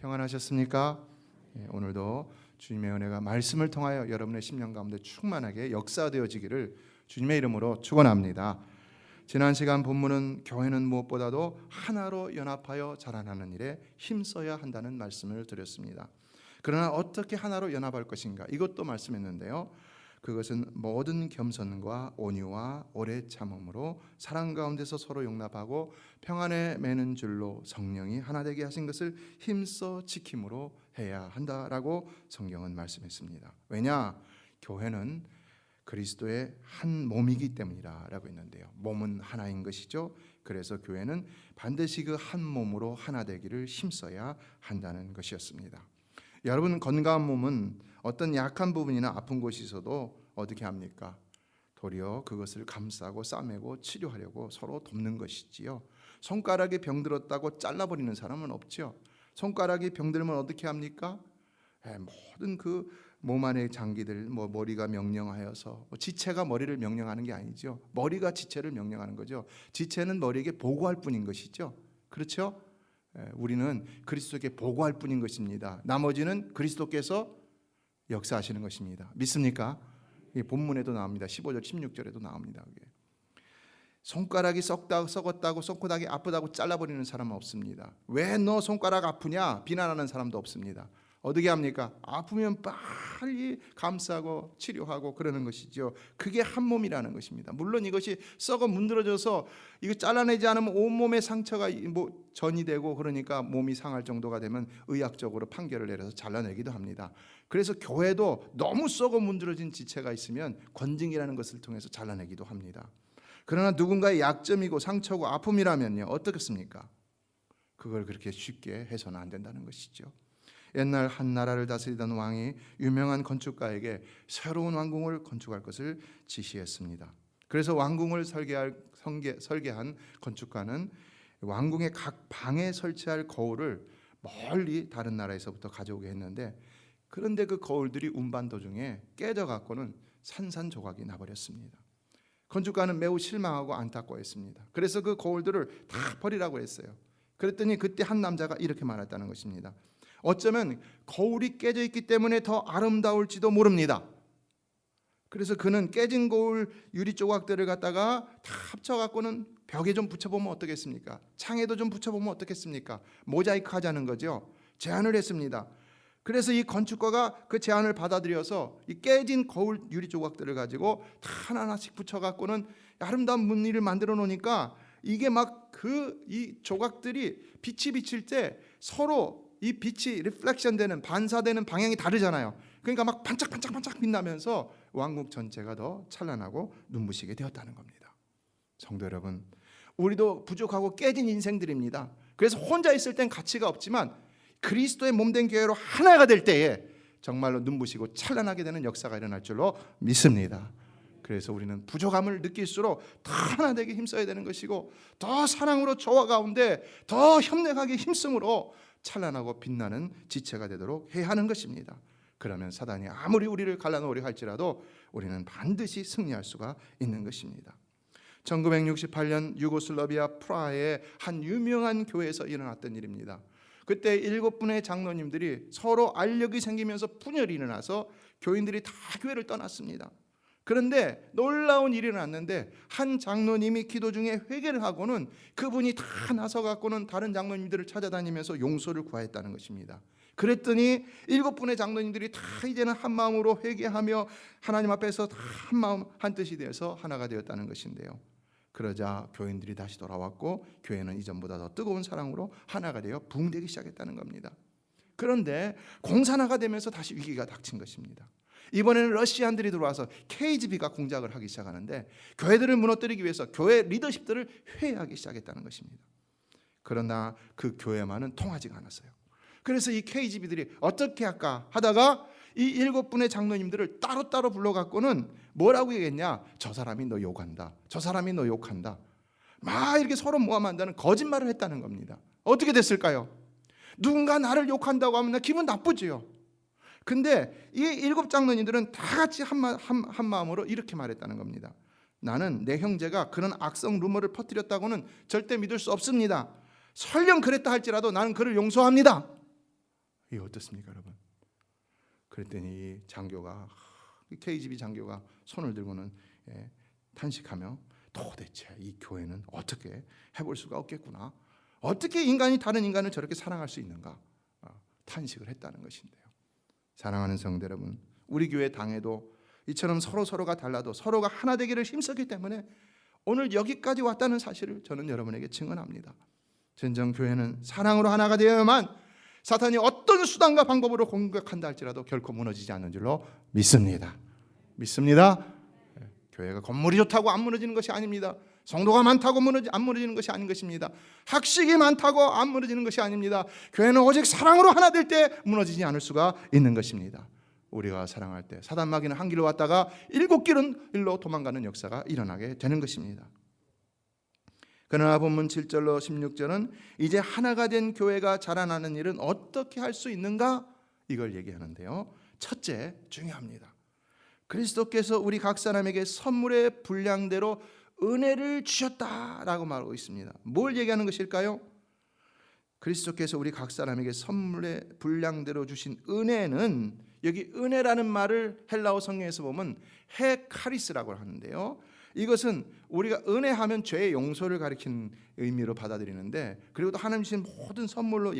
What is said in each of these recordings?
평안하셨습니까? 오늘도 주님의 은혜가 말씀을 통하여 여러분의 심령 가운데 충만하게 역사되어지기를 주님의 이름으로 축원합니다. 지난 시간 본문은 교회는 무엇보다도 하나로 연합하여 자라나는 일에 힘써야 한다는 말씀을 드렸습니다. 그러나 어떻게 하나로 연합할 것인가, 이것도 말씀했는데요. 그것은 모든 겸손과 온유와 오래 참음으로 사랑 가운데서 서로 용납하고 평안에 매는 줄로 성령이 하나 되게 하신 것을 힘써 지킴으로 해야 한다라고 성경은 말씀했습니다. 왜냐? 교회는 그리스도의 한 몸이기 때문이라고 했는데요. 몸은 하나인 것이죠. 그래서 교회는 반드시 그 한 몸으로 하나 되기를 힘써야 한다는 것이었습니다. 여러분, 건강한 몸은 어떤 약한 부분이나 아픈 곳이 있어도 어떻게 합니까? 도리어 그것을 감싸고 싸매고 치료하려고 서로 돕는 것이지요. 손가락에 병들었다고 잘라버리는 사람은 없죠. 손가락이 병들면 어떻게 합니까? 모든 그 몸 안의 장기들, 머리가 명령하여서, 지체가 머리를 명령하는 게 아니죠. 머리가 지체를 명령하는 거죠. 지체는 머리에게 보고할 뿐인 것이죠. 그렇죠? 우리는 그리스도께 보고할 뿐인 것입니다. 나머지는 그리스도께서 역사하시는 것입니다. 믿습니까? 본문에도 나옵니다. 15절 16절에도 나옵니다. 손가락이 썩었다고, 손가락이 아프다고 잘라버리는 사람은 없습니다. 왜 너 손가락 아프냐 비난하는 사람도 없습니다. 어떻게 합니까? 아프면 빨리 감싸고 치료하고 그러는 것이죠. 그게 한 몸이라는 것입니다. 물론 이것이 썩어 문드러져서 이거 잘라내지 않으면 온몸에 상처가 전이 되고 그러니까 몸이 상할 정도가 되면 의학적으로 판결을 내려서 잘라내기도 합니다. 그래서 교회도 너무 썩어 문드러진 지체가 있으면 권징이라는 것을 통해서 잘라내기도 합니다. 그러나 누군가의 약점이고 상처고 아픔이라면요, 어떻겠습니까? 그걸 그렇게 쉽게 해서는 안 된다는 것이죠. 옛날 한 나라를 다스리던 왕이 유명한 건축가에게 새로운 왕궁을 건축할 것을 지시했습니다. 그래서 왕궁을 설계한 건축가는 왕궁의 각 방에 설치할 거울을 멀리 다른 나라에서부터 가져오게 했는데, 그런데 그 거울들이 운반 도중에 깨져갖고는 산산조각이 나버렸습니다. 건축가는 매우 실망하고 안타까워했습니다. 그래서 그 거울들을 다 버리라고 했어요. 그랬더니 그때 한 남자가 이렇게 말했다는 것입니다. 어쩌면 거울이 깨져 있기 때문에 더 아름다울지도 모릅니다. 그래서 그는 깨진 거울 유리 조각들을 갖다가 다 합쳐갖고는 벽에 좀 붙여보면 어떻겠습니까? 창에도 좀 붙여보면 어떻겠습니까? 모자이크 하자는 거죠. 제안을 했습니다. 그래서 이 건축가가 그 제안을 받아들여서 이 깨진 거울 유리 조각들을 가지고 다 하나하나씩 붙여갖고는 아름다운 무늬를 만들어 놓으니까 이게 막 이 조각들이 빛이 비칠 때 서로 이 빛이 리플렉션 되는, 반사되는 방향이 다르잖아요. 그러니까 막 반짝반짝반짝 빛나면서 왕국 전체가 더 찬란하고 눈부시게 되었다는 겁니다. 성도 여러분, 우리도 부족하고 깨진 인생들입니다. 그래서 혼자 있을 땐 가치가 없지만 그리스도의 몸된 교회로 하나가 될 때에 정말로 눈부시고 찬란하게 되는 역사가 일어날 줄로 믿습니다. 그래서 우리는 부족함을 느낄수록 더 하나 되게 힘써야 되는 것이고, 더 사랑으로 조화 가운데 더 협력하게 힘쓰므로 찬란하고 빛나는 지체가 되도록 해야 하는 것입니다. 그러면 사단이 아무리 우리를 갈라놓으려 할지라도 우리는 반드시 승리할 수가 있는 것입니다. 1968년 유고슬라비아 프라하의 한 유명한 교회에서 일어났던 일입니다. 그때 7분의 장로님들이 서로 알력이 생기면서 분열이 일어나서 교인들이 다 교회를 떠났습니다. 그런데 놀라운 일이 일어났는데, 한 장로님이 기도 중에 회개를 하고는 그분이 다 나서 갖고는 다른 장로님들을 찾아다니면서 용서를 구했다는 것입니다. 그랬더니 7분의 장로님들이 다 이제는 한 마음으로 회개하며 하나님 앞에서 다 한 마음 한 뜻이 되어서 하나가 되었다는 것인데요. 그러자 교인들이 다시 돌아왔고 교회는 이전보다 더 뜨거운 사랑으로 하나가 되어 부흥되기 시작했다는 겁니다. 그런데 공산화가 되면서 다시 위기가 닥친 것입니다. 이번에는 러시아인들이 들어와서 KGB가 공작을 하기 시작하는데, 교회들을 무너뜨리기 위해서 교회 리더십들을 회유하기 시작했다는 것입니다. 그러나 그 교회만은 통하지가 않았어요. 그래서 이 KGB들이 어떻게 할까 하다가 이 7분의 장로님들을 따로따로 불러갖고는 뭐라고 얘기했냐? 저 사람이 너 욕한다, 저 사람이 너 욕한다, 막 이렇게 서로 모함한다는 거짓말을 했다는 겁니다. 어떻게 됐을까요? 누군가 나를 욕한다고 하면 나 기분 나쁘지요. 근데 이 7 장로님들은 다 같이 한 마음으로 이렇게 말했다는 겁니다. 나는 내 형제가 그런 악성 루머를 퍼뜨렸다고는 절대 믿을 수 없습니다. 설령 그랬다 할지라도 나는 그를 용서합니다. 이게 어떻습니까, 여러분? 그랬더니 장교가, KGB 장교가 손을 들고는 탄식하며 도대체 이 교회는 어떻게 해볼 수가 없겠구나. 어떻게 인간이 다른 인간을 저렇게 사랑할 수 있는가? 탄식을 했다는 것인데요. 사랑하는 성도 여러분, 우리 교회 당에도 이처럼 서로가 달라도 서로가 하나 되기를 힘썼기 때문에 오늘 여기까지 왔다는 사실을 저는 여러분에게 증언합니다. 진정 교회는 사랑으로 하나가 되어야만 사탄이 어떤 수단과 방법으로 공격한다 할지라도 결코 무너지지 않는 줄로 믿습니다. 교회가 건물이 좋다고 안 무너지는 것이 아닙니다. 성도가 많다고 안 무너지는 것이 아닌 것입니다. 학식이 많다고 안 무너지는 것이 아닙니다. 교회는 오직 사랑으로 하나 될 때 무너지지 않을 수가 있는 것입니다. 우리가 사랑할 때 사단 마귀는 한 길로 왔다가 7길로 도망가는 역사가 일어나게 되는 것입니다. 그러나 본문 7절로 16절은 이제 하나가 된 교회가 자라나는 일은 어떻게 할 수 있는가? 이걸 얘기하는데요. 첫째, 중요합니다. 그리스도께서 우리 각 사람에게 선물의 분량대로 은혜를 주셨다라고 말하고 있습니다. 뭘 얘기하는 것일까요? 그리스도께서 우리 각 사람에게 선물의 분량대로 주신 은혜는, 여기 은혜라는 말을 헬라어 성경에서 보면 헤카리스라고 하는데요. 이것은 우리가 은혜하면 죄의 용서를 가리키는 의미로 받아들이는데, 그리고 또 하나님 주신 모든 선물로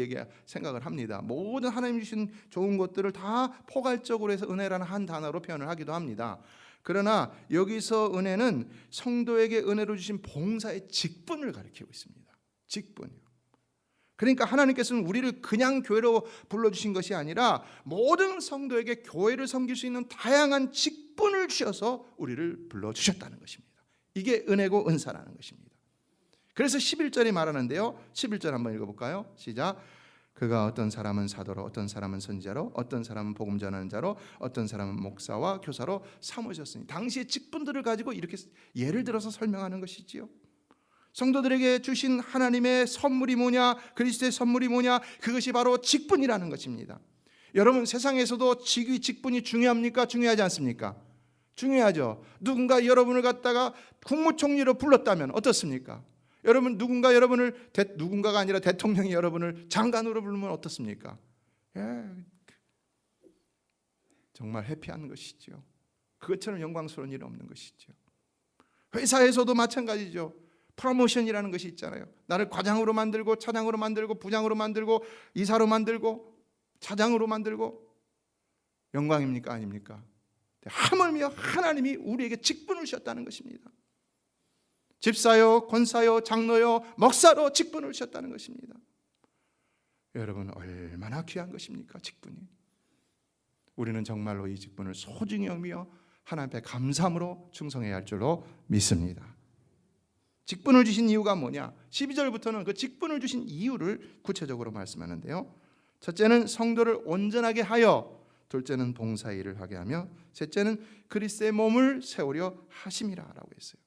생각을 합니다. 모든 하나님 주신 좋은 것들을 다 포괄적으로 해서 은혜라는 한 단어로 표현을 하기도 합니다. 그러나 여기서 은혜는 성도에게 은혜로 주신 봉사의 직분을 가리키고 있습니다. 직분이요. 그러니까 하나님께서는 우리를 그냥 교회로 불러주신 것이 아니라 모든 성도에게 교회를 섬길 수 있는 다양한 직분을 주셔서 우리를 불러주셨다는 것입니다. 이게 은혜고 은사라는 것입니다. 그래서 11절이 말하는데요. 11절 한번 읽어볼까요? 시작. 그가 어떤 사람은 사도로, 어떤 사람은 선지자로, 어떤 사람은 복음 전하는 자로, 어떤 사람은 목사와 교사로 삼으셨으니, 당시의 직분들을 가지고 이렇게 예를 들어서 설명하는 것이지요. 성도들에게 주신 하나님의 선물이 뭐냐, 그리스도의 선물이 뭐냐, 그것이 바로 직분이라는 것입니다. 여러분, 세상에서도 직분이 중요합니까? 중요하지 않습니까? 중요하죠. 누군가 여러분을 갖다가 국무총리로 불렀다면 어떻습니까? 여러분, 누군가가 아니라 대통령이 여러분을 장관으로 부르면 어떻습니까? 정말 해피한 것이죠. 그것처럼 영광스러운 일은 없는 것이죠. 회사에서도 마찬가지죠. 프로모션이라는 것이 있잖아요. 나를 과장으로 만들고 차장으로 만들고 부장으로 만들고 이사로 만들고 차장으로 만들고, 영광입니까? 아닙니까? 하물며 하나님이 우리에게 직분을 주셨다는 것입니다. 집사요, 권사요, 장로요, 목사로 직분을 주셨다는 것입니다. 여러분, 얼마나 귀한 것입니까? 직분이. 우리는 정말로 이 직분을 소중히 여기며 하나님 앞에 감사함으로 충성해야 할 줄로 믿습니다. 직분을 주신 이유가 뭐냐? 12절부터는 그 직분을 주신 이유를 구체적으로 말씀하는데요. 첫째는 성도를 온전하게 하여, 둘째는 봉사일을 하게 하며, 셋째는 그리스도의 몸을 세우려 하심이라라고 했어요.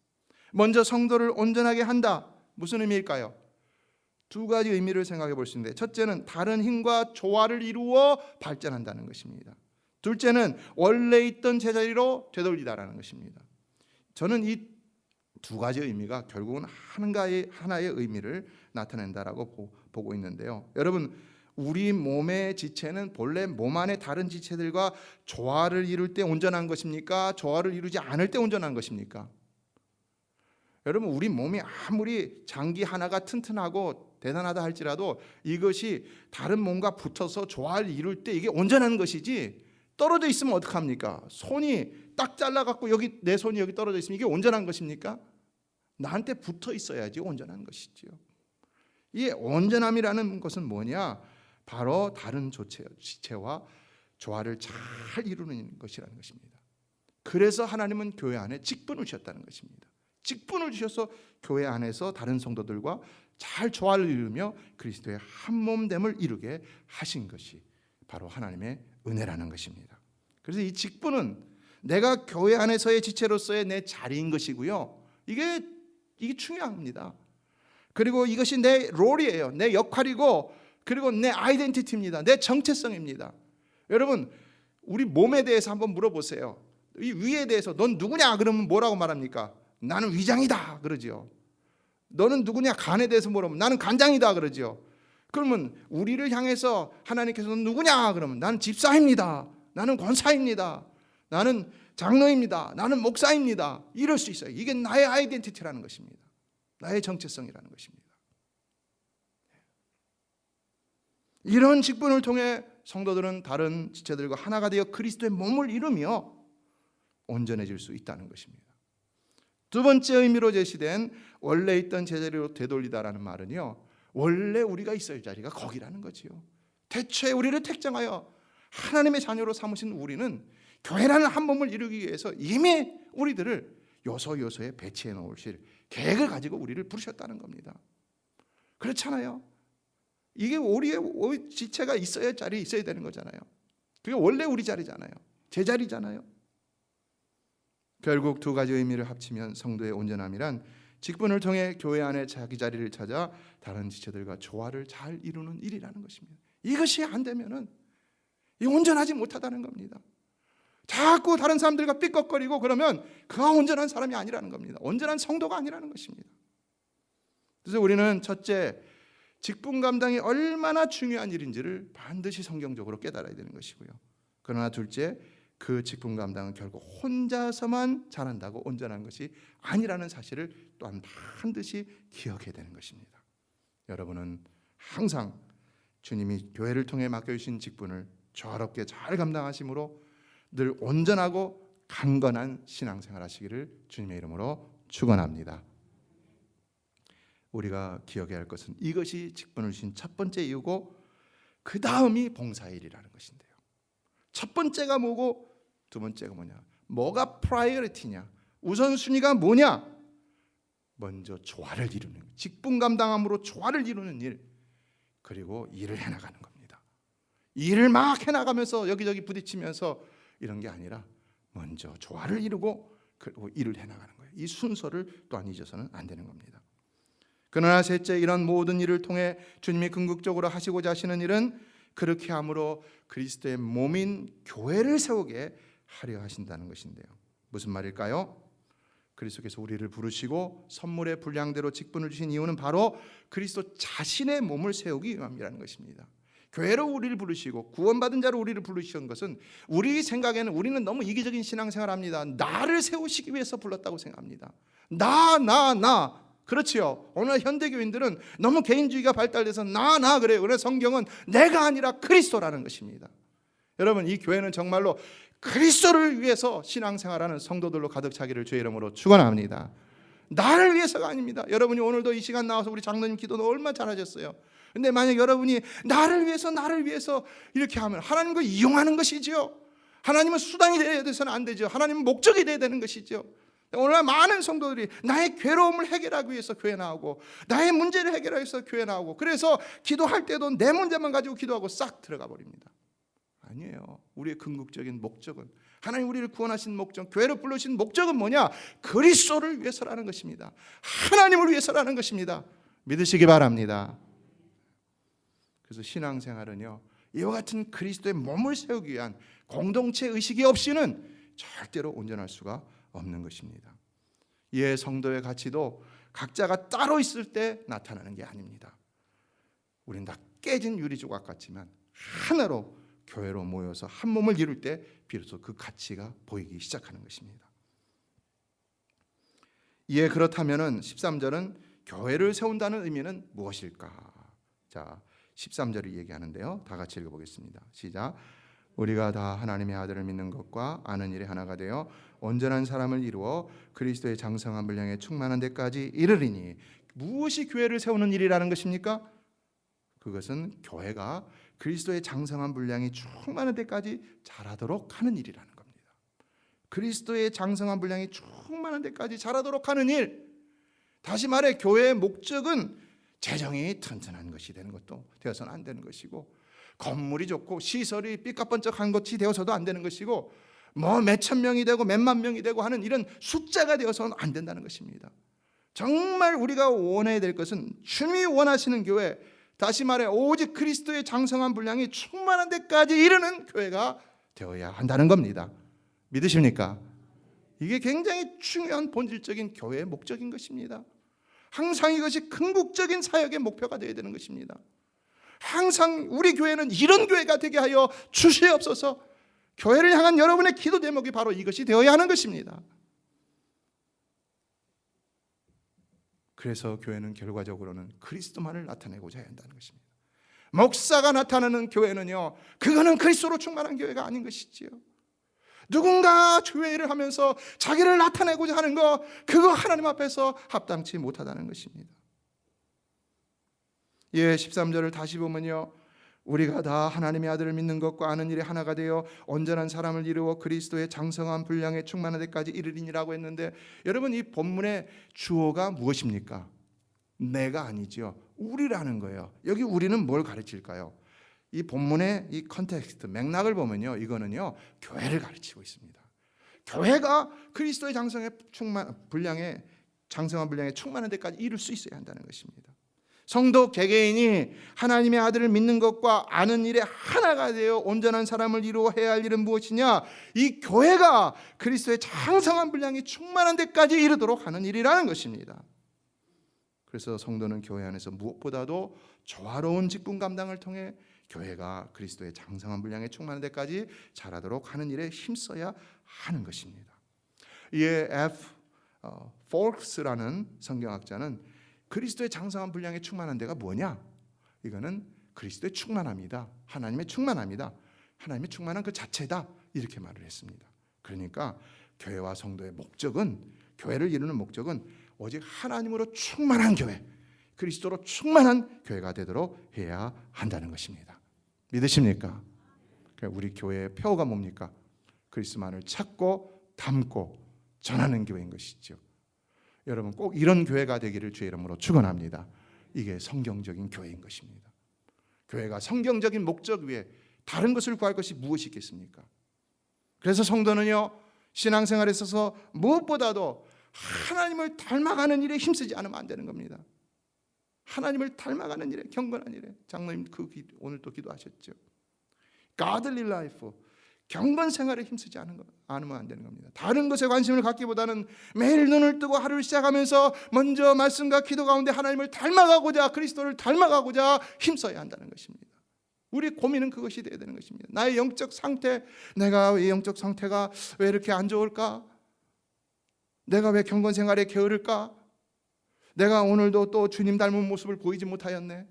먼저 성도를 온전하게 한다. 무슨 의미일까요? 두 가지 의미를 생각해 볼 수 있는데, 첫째는 다른 힘과 조화를 이루어 발전한다는 것입니다. 둘째는 원래 있던 제자리로 되돌리다라는 것입니다. 저는 이 두 가지 의미가 결국은 하나의 의미를 나타낸다라고 보고 있는데요. 여러분, 우리 몸의 지체는 본래 몸 안의 다른 지체들과 조화를 이룰 때 온전한 것입니까? 조화를 이루지 않을 때 온전한 것입니까? 여러분, 우리 몸이 아무리 장기 하나가 튼튼하고 대단하다 할지라도 이것이 다른 몸과 붙어서 조화를 이룰 때 이게 온전한 것이지, 떨어져 있으면 어떡합니까? 손이 딱 잘라갖고 여기 내 손이 여기 떨어져 있으면 이게 온전한 것입니까? 나한테 붙어 있어야지 온전한 것이지요. 이 온전함이라는 것은 뭐냐? 바로 다른 지체와 조화를 잘 이루는 것이라는 것입니다. 그래서 하나님은 교회 안에 직분을 주셨다는 것입니다. 직분을 주셔서 교회 안에서 다른 성도들과 잘 조화를 이루며 그리스도의 한 몸됨을 이루게 하신 것이 바로 하나님의 은혜라는 것입니다. 그래서 이 직분은 내가 교회 안에서의 지체로서의 내 자리인 것이고요. 이게 중요합니다. 그리고 이것이 내 롤이에요. 내 역할이고, 그리고 내 아이덴티티입니다. 내 정체성입니다. 여러분, 우리 몸에 대해서 한번 물어보세요. 이 위에 대해서 넌 누구냐 그러면 뭐라고 말합니까? 나는 위장이다 그러죠. 너는 누구냐? 간에 대해서 물어보면 나는 간장이다 그러죠. 그러면 우리를 향해서 하나님께서는 누구냐? 그러면 나는 집사입니다. 나는 권사입니다. 나는 장로입니다. 나는 목사입니다. 이럴 수 있어요. 이게 나의 아이덴티티라는 것입니다. 나의 정체성이라는 것입니다. 이런 직분을 통해 성도들은 다른 지체들과 하나가 되어 그리스도의 몸을 이루며 온전해질 수 있다는 것입니다. 두 번째 의미로 제시된 원래 있던 제자리로 되돌리다라는 말은요, 원래 우리가 있을 자리가 거기라는 거지요. 대체 우리를 택정하여 하나님의 자녀로 삼으신 우리는 교회라는 한 몸을 이루기 위해서 이미 우리들을 요소요소에 배치해 놓으실 계획을 가지고 우리를 부르셨다는 겁니다. 그렇잖아요. 이게 우리의 지체가 있어야 자리에 있어야 되는 거잖아요. 그게 원래 우리 자리잖아요. 제 자리잖아요. 결국 두 가지 의미를 합치면 성도의 온전함이란 직분을 통해 교회 안에 자기 자리를 찾아 다른 지체들과 조화를 잘 이루는 일이라는 것입니다. 이것이 안 되면은 온전하지 못하다는 겁니다. 자꾸 다른 사람들과 삐걱거리고 그러면 그가 온전한 사람이 아니라는 겁니다. 온전한 성도가 아니라는 것입니다. 그래서 우리는 첫째, 직분 감당이 얼마나 중요한 일인지를 반드시 성경적으로 깨달아야 되는 것이고요. 그러나 둘째, 그 직분 감당은 결국 혼자서만 잘한다고 온전한 것이 아니라는 사실을 또한 반드시 기억해야 되는 것입니다. 여러분은 항상 주님이 교회를 통해 맡겨주신 직분을 조화롭게 잘 감당하심으로 늘 온전하고 강건한 신앙생활 하시기를 주님의 이름으로 축원합니다. 우리가 기억해야 할 것은 이것이 직분을 주신 첫 번째 이유고 그 다음이 봉사의 일이라는 것인데요. 첫 번째가 뭐고 두 번째가 뭐냐? 뭐가 프라이어리티냐? 우선순위가 뭐냐? 먼저 조화를 이루는, 직분 감당함으로 조화를 이루는 일, 그리고 일을 해나가는 겁니다. 일을 막 해나가면서 여기저기 부딪히면서 이런 게 아니라 먼저 조화를 이루고 그리고 일을 해나가는 거예요. 이 순서를 또한 잊어서는 안 되는 겁니다. 그러나 셋째, 이런 모든 일을 통해 주님이 궁극적으로 하시고자 하시는 일은 그렇게 함으로 그리스도의 몸인 교회를 세우게 하려 하신다는 것인데요. 무슨 말일까요? 그리스도께서 우리를 부르시고 선물의 분량대로 직분을 주신 이유는 바로 그리스도 자신의 몸을 세우기 위함이라는 것입니다. 교회로 우리를 부르시고 구원받은 자로 우리를 부르시는 것은 우리 생각에는 우리는 너무 이기적인 신앙생활을 합니다. 나를 세우시기 위해서 불렀다고 생각합니다. 나 그렇지요. 오늘 현대교인들은 너무 개인주의가 발달돼서 나 그래요. 그래서 성경은 내가 아니라 그리스도라는 것입니다. 여러분, 이 교회는 정말로 그리스도를 위해서 신앙생활하는 성도들로 가득 차기를 주의 이름으로 축원합니다. 나를 위해서가 아닙니다. 여러분이 오늘도 이 시간 나와서 우리 장로님 기도는 얼마나 잘하셨어요. 근데 만약 여러분이 나를 위해서 이렇게 하면 하나님과 이용하는 것이지요. 하나님은 수단이 되어야 돼서는 안 되죠. 하나님은 목적이 되어야 되는 것이죠. 오늘 많은 성도들이 나의 괴로움을 해결하기 위해서 교회 나오고 나의 문제를 해결하기 위해서 교회 나오고 그래서 기도할 때도 내 문제만 가지고 기도하고 싹 들어가 버립니다. 아니에요. 우리의 궁극적인 목적은, 하나님 우리를 구원하신 목적, 교회를 부르신 목적은 뭐냐? 그리스도를 위해서라는 것입니다. 하나님을 위해서라는 것입니다. 믿으시기 바랍니다. 그래서 신앙생활은요, 이와 같은 그리스도의 몸을 세우기 위한 공동체 의식이 없이는 절대로 온전할 수가 없는 것입니다. 이에 성도의 가치도 각자가 따로 있을 때 나타나는 게 아닙니다. 우리는 다 깨진 유리조각 같지만 하나로 교회로 모여서 한 몸을 이룰 때 비로소 그 가치가 보이기 시작하는 것입니다. 이에 그렇다면은 13절은 교회를 세운다는 의미는 무엇일까? 자, 13절을 얘기하는데요. 다 같이 읽어보겠습니다. 시작. 우리가 다 하나님의 아들을 믿는 것과 아는 일에 하나가 되어 온전한 사람을 이루어 그리스도의 장성한 분량에 충만한 데까지 이르리니. 무엇이 교회를 세우는 일이라는 것입니까? 그것은 교회가 그리스도의 장성한 분량이 충만한 데까지 자라도록 하는 일이라는 겁니다. 그리스도의 장성한 분량이 충만한 데까지 자라도록 하는 일. 다시 말해 교회의 목적은 재정이 튼튼한 것이 되는 것도 되어서는 안 되는 것이고, 건물이 좋고 시설이 삐까번쩍한 것이 되어서도 안 되는 것이고, 뭐 몇천 명이 되고 몇만 명이 되고 하는 이런 숫자가 되어서는 안 된다는 것입니다. 정말 우리가 원해야 될 것은 주님이 원하시는 교회, 다시 말해 오직 그리스도의 장성한 분량이 충만한 데까지 이르는 교회가 되어야 한다는 겁니다. 믿으십니까? 이게 굉장히 중요한 본질적인 교회의 목적인 것입니다. 항상 이것이 궁극적인 사역의 목표가 되어야 되는 것입니다. 항상 우리 교회는 이런 교회가 되게 하여 주시옵소서. 교회를 향한 여러분의 기도 대목이 바로 이것이 되어야 하는 것입니다. 그래서 교회는 결과적으로는 그리스도만을 나타내고자 한다는 것입니다. 목사가 나타나는 교회는요, 그거는 그리스도로 충만한 교회가 아닌 것이지요. 누군가 교회를 하면서 자기를 나타내고자 하는 거, 그거 하나님 앞에서 합당치 못하다는 것입니다. 예, 13절을 다시 보면요, 우리가 다 하나님의 아들을 믿는 것과 아는 일에 하나가 되어 온전한 사람을 이루어 그리스도의 장성한 분량에 충만한 데까지 이르리니라고 했는데, 여러분 이 본문의 주어가 무엇입니까? 내가 아니죠. 우리라는 거예요. 여기 우리는 뭘 가르칠까요? 이 본문의 이 컨텍스트, 맥락을 보면요, 이거는요 교회를 가르치고 있습니다. 교회가 그리스도의 장성의 분량에, 장성한 분량에 충만한 데까지 이룰 수 있어야 한다는 것입니다. 성도 개개인이 하나님의 아들을 믿는 것과 아는 일에 하나가 되어 온전한 사람을 이루어 해야 할 일은 무엇이냐? 이 교회가 그리스도의 장성한 분량이 충만한 데까지 이르도록 하는 일이라는 것입니다. 그래서 성도는 교회 안에서 무엇보다도 조화로운 직분 감당을 통해 교회가 그리스도의 장성한 분량에 충만한 데까지 자라도록 하는 일에 힘써야 하는 것입니다. 이에 F. 폴크스라는 성경학자는 그리스도의 장성한 분량에 충만한 데가 뭐냐? 이거는 그리스도의 충만함이다. 하나님의 충만함이다. 하나님의 충만한 그 자체다. 이렇게 말을 했습니다. 그러니까 교회와 성도의 목적은, 교회를 이루는 목적은 오직 하나님으로 충만한 교회, 그리스도로 충만한 교회가 되도록 해야 한다는 것입니다. 믿으십니까? 우리 교회의 표가 뭡니까? 그리스도만을 찾고 담고 전하는 교회인 것이죠. 여러분 꼭 이런 교회가 되기를 주의 이름으로 축원합니다. 이게 성경적인 교회인 것입니다. 교회가 성경적인 목적 위에 다른 것을 구할 것이 무엇이 있겠습니까? 그래서 성도는요, 신앙생활에 있어서 무엇보다도 하나님을 닮아가는 일에 힘쓰지 않으면 안 되는 겁니다. 하나님을 닮아가는 일에, 경건한 일에. 장로님 오늘 또 기도하셨죠. Godly life, 경건 생활에 힘쓰지 않으면 안 되는 겁니다. 다른 것에 관심을 갖기보다는 매일 눈을 뜨고 하루를 시작하면서 먼저 말씀과 기도 가운데 하나님을 닮아가고자, 그리스도를 닮아가고자 힘써야 한다는 것입니다. 우리 고민은 그것이 되어야 되는 것입니다. 나의 영적 상태, 내가 이 영적 상태가 왜 이렇게 안 좋을까? 내가 왜 경건 생활에 게으를까? 내가 오늘도 또 주님 닮은 모습을 보이지 못하였네.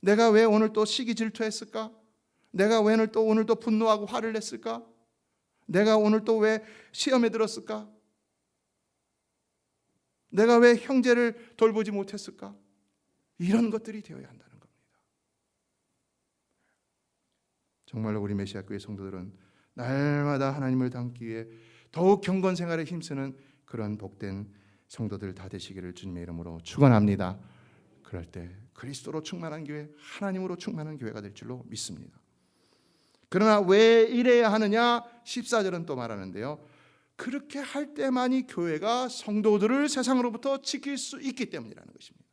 내가 왜 오늘 또 시기 질투했을까? 내가 왜 오늘 또 분노하고 화를 냈을까? 내가 오늘 또 왜 시험에 들었을까? 내가 왜 형제를 돌보지 못했을까? 이런 것들이 되어야 한다는 겁니다. 정말로 우리 메시아 교회 성도들은 날마다 하나님을 닮기 위해 더욱 경건 생활에 힘쓰는 그런 복된 성도들 다 되시기를 주님의 이름으로 축원합니다. 그럴 때 그리스도로 충만한 교회, 하나님으로 충만한 교회가 될 줄로 믿습니다. 그러나 왜 이래야 하느냐? 14절은 또 말하는데요, 그렇게 할 때만이 교회가 성도들을 세상으로부터 지킬 수 있기 때문이라는 것입니다.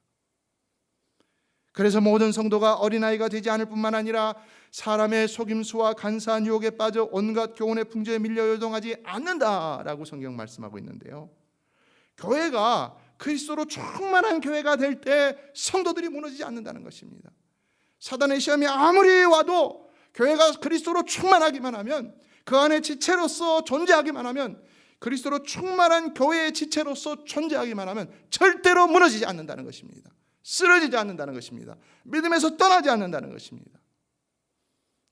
그래서 모든 성도가 어린아이가 되지 않을 뿐만 아니라 사람의 속임수와 간사한 유혹에 빠져 온갖 교훈의 풍조에 밀려 요동하지 않는다라고 성경 말씀하고 있는데요, 교회가 그리스도로 충만한 교회가 될 때 성도들이 무너지지 않는다는 것입니다. 사단의 시험이 아무리 와도 교회가 그리스도로 충만하기만 하면, 그 안에 지체로서 존재하기만 하면, 그리스도로 충만한 교회의 지체로서 존재하기만 하면 절대로 무너지지 않는다는 것입니다. 쓰러지지 않는다는 것입니다. 믿음에서 떠나지 않는다는 것입니다.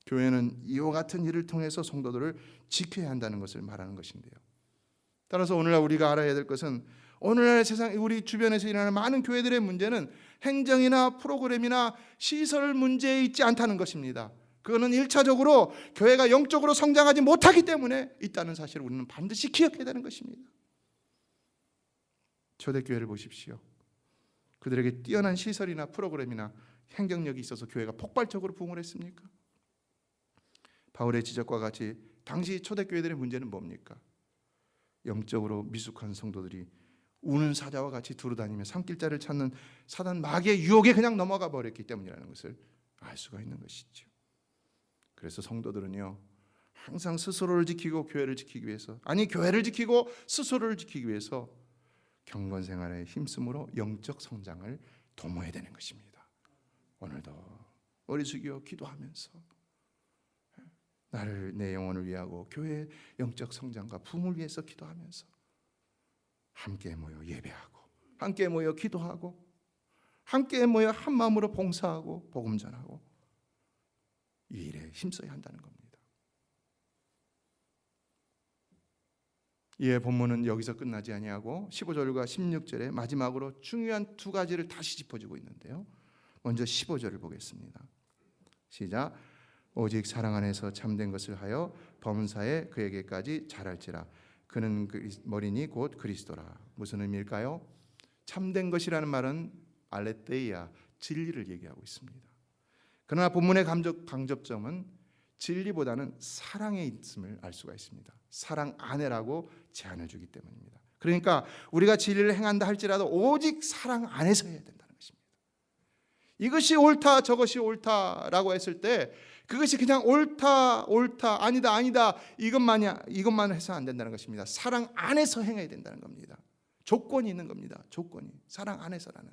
교회는 이와 같은 일을 통해서 성도들을 지켜야 한다는 것을 말하는 것인데요, 따라서 오늘날 우리가 알아야 될 것은, 오늘날 세상 우리 주변에서 일어나는 많은 교회들의 문제는 행정이나 프로그램이나 시설 문제에 있지 않다는 것입니다. 그거는 1차적으로 교회가 영적으로 성장하지 못하기 때문에 있다는 사실을 우리는 반드시 기억해야 되는 것입니다. 초대교회를 보십시오. 그들에게 뛰어난 시설이나 프로그램이나 행정력이 있어서 교회가 폭발적으로 부흥을 했습니까? 바울의 지적과 같이 당시 초대교회들의 문제는 뭡니까? 영적으로 미숙한 성도들이 우는 사자와 같이 두루다니며 산길자를 찾는 사단 마귀의 유혹에 그냥 넘어가 버렸기 때문이라는 것을 알 수가 있는 것이죠. 그래서 성도들은요, 항상 스스로를 지키고 교회를 지키기 위해서, 아니 교회를 지키고 스스로를 지키기 위해서 경건 생활에 힘쓰므로 영적 성장을 도모해야 되는 것입니다. 오늘도 머리 숙여 기도하면서 나를 내 영혼을 위하고 교회의 영적 성장과 부흥을 위해서 기도하면서 함께 모여 예배하고 함께 모여 기도하고 함께 모여 한 마음으로 봉사하고 복음 전하고 이 일에 힘써야 한다는 겁니다. 이에 본문은 여기서 끝나지 아니하고 15절과 16절에 마지막으로 중요한 두 가지를 다시 짚어주고 있는데요. 먼저 15절을 보겠습니다. 시작. 오직 사랑 안에서 참된 것을 하여 범사에 그에게까지 자랄지라. 그는 머리니 곧 그리스도라. 무슨 의미일까요? 참된 것이라는 말은 알레테이아, 진리를 얘기하고 있습니다. 그러나 본문의 강접점은 진리보다는 사랑에 있음을 알 수가 있습니다. 사랑 안에라고 제안을 주기 때문입니다. 그러니까 우리가 진리를 행한다 할지라도 오직 사랑 안에서 해야 된다는 것입니다. 이것이 옳다 저것이 옳다라고 했을 때 그것이 그냥 옳다 아니다 이것만 해서 안 된다는 것입니다. 사랑 안에서 행해야 된다는 겁니다. 조건이 있는 겁니다. 조건이 사랑 안에서라는.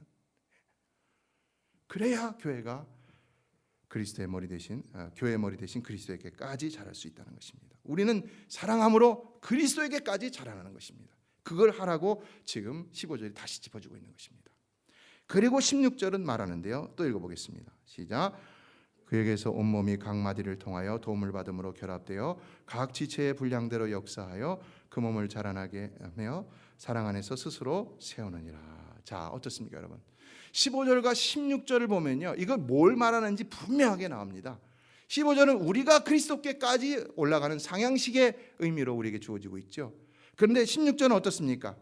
그래야 교회가 그리스도의 머리 대신 교회의 머리 대신 그리스도에게까지 자랄 수 있다는 것입니다. 우리는 사랑함으로 그리스도에게까지 자라나는 것입니다. 그걸 하라고 지금 15절이 다시 짚어주고 있는 것입니다. 그리고 16절은 말하는데요. 또 읽어보겠습니다. 시작. 그에게서 온몸이 각 마디를 통하여 도움을 받음으로 결합되어 각 지체의 분량대로 역사하여 그 몸을 자라나게 하며 사랑 안에서 스스로 세우느니라. 자, 어떻습니까, 여러분? 15절과 16절을 보면요, 이거 뭘 말하는지 분명하게 나옵니다. 15절은 우리가 그리스도께까지 올라가는 상향식의 의미로 우리에게 주어지고 있죠. 그런데 16절은 어떻습니까?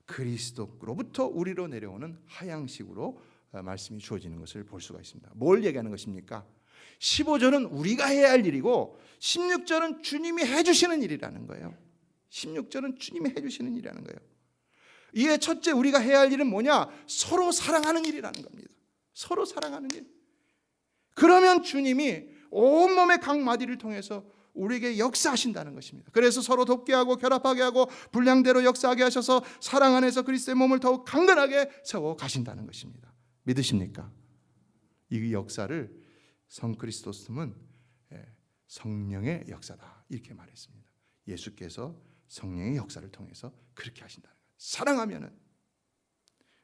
그리스도로부터 우리로 내려오는 하향식으로 말씀이 주어지는 것을 볼 수가 있습니다. 뭘 얘기하는 것입니까? 15절은 우리가 해야 할 일이고 16절은 주님이 해주시는 일이라는 거예요. 16절은 주님이 해주시는 일이라는 거예요. 이에 첫째 우리가 해야 할 일은 뭐냐? 서로 사랑하는 일이라는 겁니다. 서로 사랑하는 일. 그러면 주님이 온몸의 각 마디를 통해서 우리에게 역사하신다는 것입니다. 그래서 서로 돕게 하고 결합하게 하고 분량대로 역사하게 하셔서 사랑 안에서 그리스도의 몸을 더욱 강건하게 세워 가신다는 것입니다. 믿으십니까? 이 역사를 성크리스토스는 성령의 역사다 이렇게 말했습니다. 예수께서 성령의 역사를 통해서 그렇게 하신다는 거예요. 사랑하면은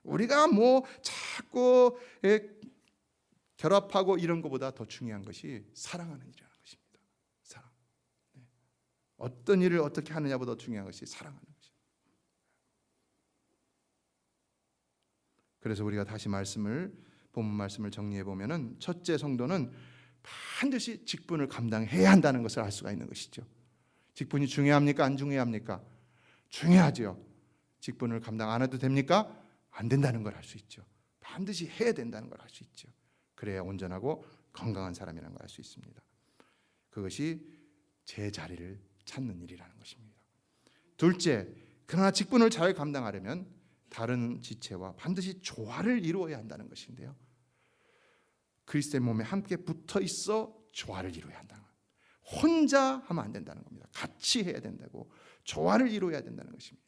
우리가 뭐 자꾸 결합하고 이런 것보다 더 중요한 것이 사랑하는 일이라는 것입니다. 사랑. 어떤 일을 어떻게 하느냐보다 중요한 것이 사랑하는 것입니다. 그래서 우리가 다시 본문 말씀을 정리해 보면은 첫째 성도는 반드시 직분을 감당해야 한다는 것을 알 수가 있는 것이죠. 직분이 중요합니까? 안 중요합니까? 중요하죠. 직분을 감당 안 해도 됩니까? 안 된다는 걸 알 수 있죠. 반드시 해야 된다는 걸 알 수 있죠. 그래야 온전하고 건강한 사람이라는 걸 알 수 있습니다. 그것이 제 자리를 찾는 일이라는 것입니다. 둘째, 그러나 직분을 잘 감당하려면 다른 지체와 반드시 조화를 이루어야 한다는 것인데요. 그리스도의 몸에 함께 붙어 있어 조화를 이루어야 한다는 것. 혼자 하면 안 된다는 겁니다. 같이 해야 된다고 조화를 이루어야 된다는 것입니다.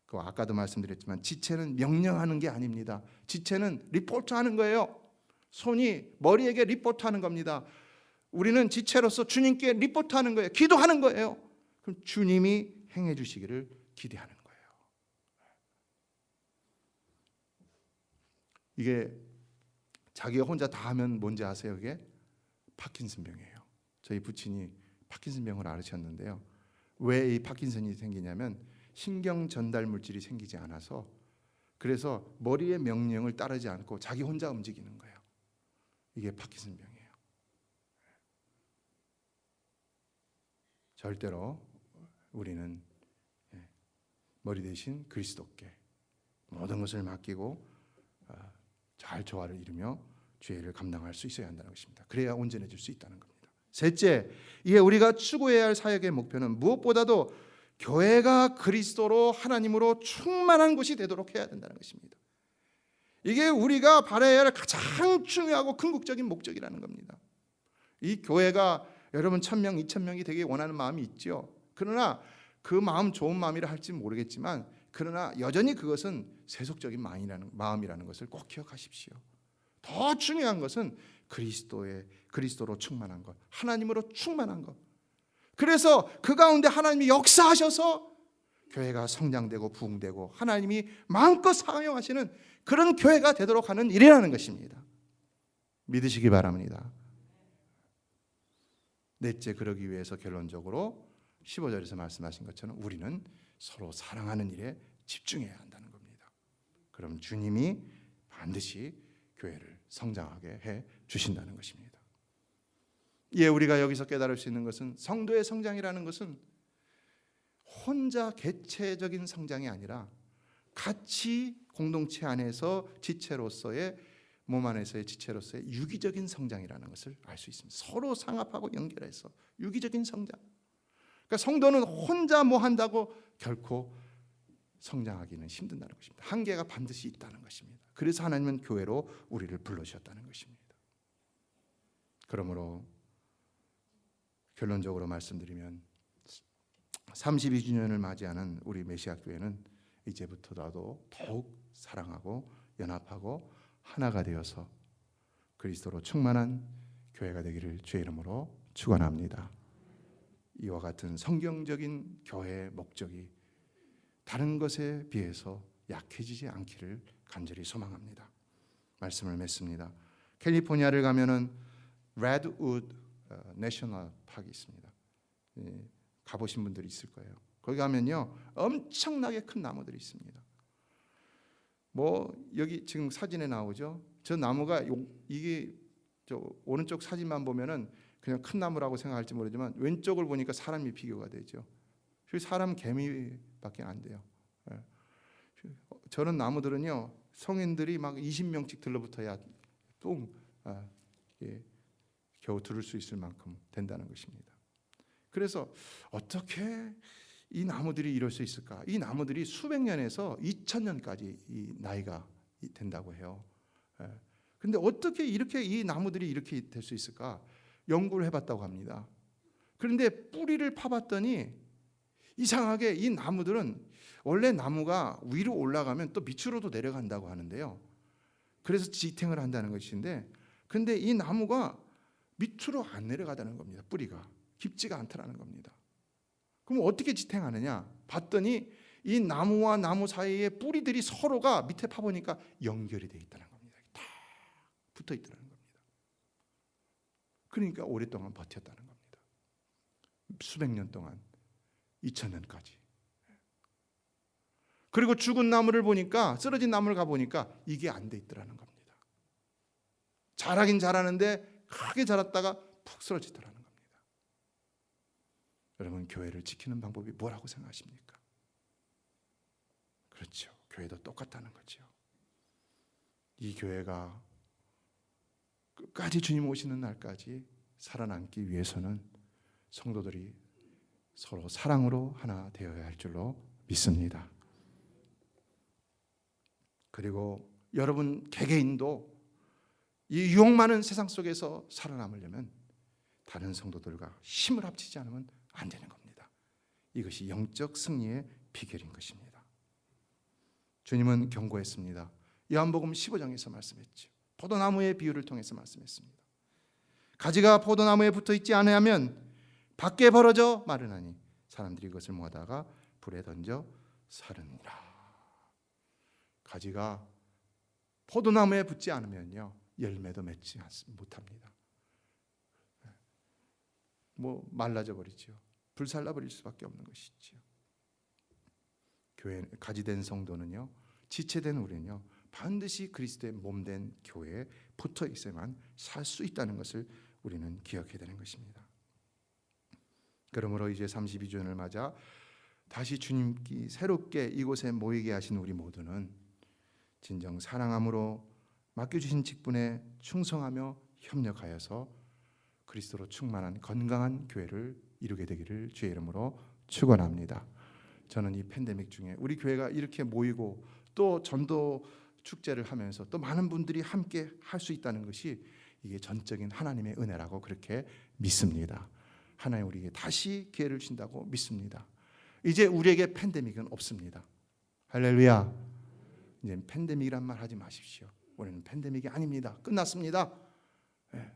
그 아까도 말씀드렸지만 지체는 명령하는 게 아닙니다. 지체는 리포트하는 거예요. 손이 머리에게 리포트하는 겁니다. 우리는 지체로서 주님께 리포트하는 거예요. 기도하는 거예요. 그럼 주님이 행해 주시기를 기대하는 거예요. 이게 자기가 혼자 다 하면 뭔지 아세요? 이게 파킨슨병이에요. 저희 부친이 파킨슨병을 앓으셨는데요. 왜 이 파킨슨이 생기냐면 신경 전달 물질이 생기지 않아서 그래서 머리의 명령을 따르지 않고 자기 혼자 움직이는 거예요. 이게 파킨슨병이에요. 절대로 우리는 머리 대신 그리스도께 모든 것을 맡기고 잘 조화를 이루며 죄를 감당할 수 있어야 한다는 것입니다. 그래야 온전해질 수 있다는 겁니다. 셋째, 이에 우리가 추구해야 할 사역의 목표는 무엇보다도 교회가 그리스도로 하나님으로 충만한 곳이 되도록 해야 된다는 것입니다. 이게 우리가 바라야 할 가장 중요하고 궁극적인 목적이라는 겁니다. 이 교회가 여러분 1,000명, 2,000명이 되게 원하는 마음이 있죠. 그러나 그 마음 좋은 마음이라 할지 모르겠지만 그러나 여전히 그것은 세속적인 마음이라는 것을 꼭 기억하십시오. 더 중요한 것은 그리스도로 충만한 것, 하나님으로 충만한 것. 그래서 그 가운데 하나님이 역사하셔서 교회가 성장되고 부흥되고 하나님이 마음껏 사용하시는 그런 교회가 되도록 하는 일이라는 것입니다. 믿으시기 바랍니다. 넷째, 그러기 위해서 결론적으로 15절에서 말씀하신 것처럼 우리는 서로 사랑하는 일에 집중해야 한다는 겁니다. 그럼 주님이 반드시 교회를 성장하게 해 주신다는 것입니다. 예, 우리가 여기서 깨달을 수 있는 것은 성도의 성장이라는 것은 혼자 개체적인 성장이 아니라 같이 공동체 안에서 지체로서의 몸 안에서의 지체로서의 유기적인 성장이라는 것을 알 수 있습니다. 서로 상합하고 연결해서 유기적인 성장. 그러니까 성도는 혼자 뭐 한다고 결코 성장하기는 힘든다는 것입니다. 한계가 반드시 있다는 것입니다. 그래서 하나님은 교회로 우리를 불러주셨다는 것입니다. 그러므로 결론적으로 말씀드리면 32주년을 맞이하는 우리 메시아 교회는 이제부터라도 더욱 사랑하고 연합하고 하나가 되어서 그리스도로 충만한 교회가 되기를 주의 이름으로 축원합니다. 이와 같은 성경적인 교회의 목적이 다른 것에 비해서 약해지지 않기를 간절히 소망합니다. 말씀을 맺습니다. 캘리포니아를 가면은 레드우드 내셔널 파크가 있습니다. 가보신 분들이 있을 거예요. 거기 가면요 엄청나게 큰 나무들이 있습니다. 뭐 여기 지금 사진에 나오죠. 저 나무가 이게 저 오른쪽 사진만 보면은 그냥 큰 나무라고 생각할지 모르지만 왼쪽을 보니까 사람이 비교가 되죠. 사람 개미밖에 안 돼요. 저런 나무들은요 성인들이 막 20명씩 들러붙어야 겨우 들을 수 있을 만큼 된다는 것입니다. 그래서 어떻게 이 나무들이 이럴 수 있을까? 이 나무들이 수백 년에서 2000년까지 이 나이가 된다고 해요. 그런데 어떻게 이렇게 이 나무들이 이렇게 될 수 있을까? 연구를 해봤다고 합니다. 그런데 뿌리를 파봤더니 이상하게 이 나무들은 원래 나무가 위로 올라가면 또 밑으로도 내려간다고 하는데요. 그래서 지탱을 한다는 것인데, 근데 이 나무가 밑으로 안 내려가다는 겁니다. 뿌리가 깊지가 않다는 겁니다. 그럼 어떻게 지탱하느냐? 봤더니 이 나무와 나무 사이에 뿌리들이 서로가 밑에 파보니까 연결이 되어 있다는 겁니다. 다 붙어 있다는 겁니다. 그러니까 오랫동안 버텼다는 겁니다. 수백 년 동안, 2000년까지. 그리고 죽은 나무를 보니까, 쓰러진 나무를 가보니까 이게 안 돼 있더라는 겁니다. 자라긴 자라는데 크게 자랐다가 푹 쓰러지더라는 겁니다. 여러분, 교회를 지키는 방법이 뭐라고 생각하십니까? 그렇죠. 교회도 똑같다는 거죠. 이 교회가 끝까지 주님 오시는 날까지 살아남기 위해서는 성도들이 서로 사랑으로 하나 되어야 할 줄로 믿습니다. 그리고 여러분 개개인도 이 유혹 많은 세상 속에서 살아남으려면 다른 성도들과 힘을 합치지 않으면 안 되는 겁니다. 이것이 영적 승리의 비결인 것입니다. 주님은 경고했습니다. 요한복음 15장에서 말씀했죠. 포도나무의 비유를 통해서 말씀했습니다. 가지가 포도나무에 붙어 있지 않으면 밖에 벌어져 마르나니 사람들이 그것을 모아다가 불에 던져 사르니라. 가지가 포도나무에 붙지 않으면요 열매도 맺지 못합니다. 뭐 말라져 버리죠. 불살라 버릴 수밖에 없는 것이죠. 교회 가지된 성도는요, 지체된 우리는요 반드시 그리스도의 몸된 교회에 붙어 있어야만 살 수 있다는 것을 우리는 기억해야 되는 것입니다. 그러므로 이제 32주년을 맞아 다시 주님께 새롭게 이곳에 모이게 하신 우리 모두는 진정 사랑함으로 맡겨주신 직분에 충성하며 협력하여서 그리스도로 충만한 건강한 교회를 이루게 되기를 주의 이름으로 축원합니다. 저는 이 팬데믹 중에 우리 교회가 이렇게 모이고 또 전도 축제를 하면서 또 많은 분들이 함께 할 수 있다는 것이 이게 전적인 하나님의 은혜라고 그렇게 믿습니다. 하나님 우리에게 다시 기회를 주신다고 믿습니다. 이제 우리에게 팬데믹은 없습니다. 할렐루야. 이제 팬데믹이란 말 하지 마십시오. 우리는 팬데믹이 아닙니다. 끝났습니다. 예,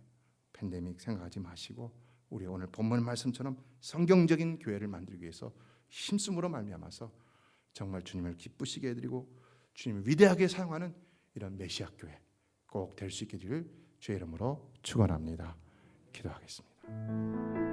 팬데믹 생각하지 마시고 우리 오늘 본문 말씀처럼 성경적인 교회를 만들기 위해서 힘쓰므로 말미암아서 정말 주님을 기쁘시게 해드리고 주님을 위대하게 사용하는 이런 메시아 교회 꼭 될 수 있기를 주의 이름으로 축원합니다. 기도하겠습니다.